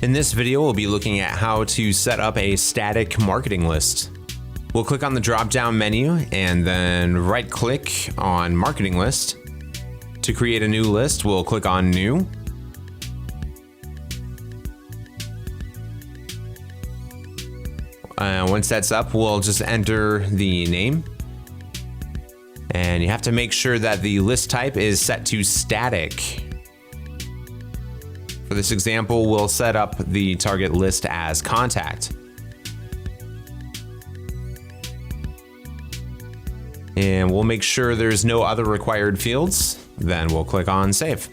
In this video, we'll be looking at how to set up a static marketing list. We'll click on the drop-down menu and then right-click on Marketing List. To create a new list, we'll click on New. Once that's up, we'll just enter the name. And you have to make sure that the list type is set to static. For this example, we'll set up the target list as contact. And we'll make sure there's no other required fields. Then we'll click on Save.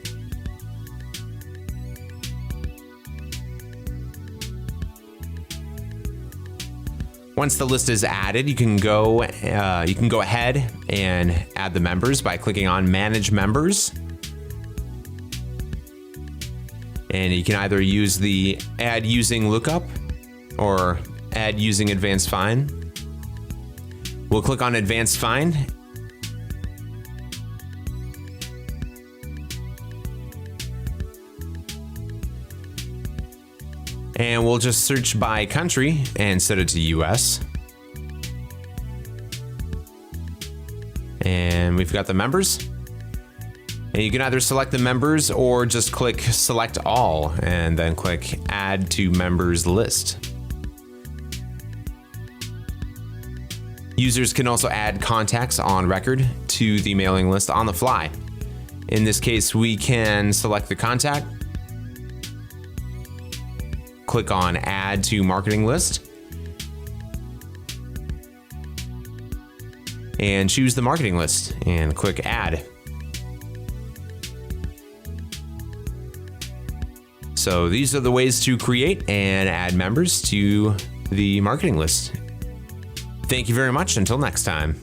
Once the list is added, you can go ahead and add the members by clicking on Manage Members. And you can either use the Add Using Lookup or Add Using Advanced Find. We'll click on Advanced Find. And we'll just search by country and set it to US. And we've got the members. And you can either select the members or just click Select All and then click Add to Members List. Users can also add contacts on record to the mailing list on the fly. In this case, we can select the contact, click on Add to Marketing List, and choose the marketing list and click Add. So these are the ways to create and add members to the marketing list. Thank you very much. Until next time.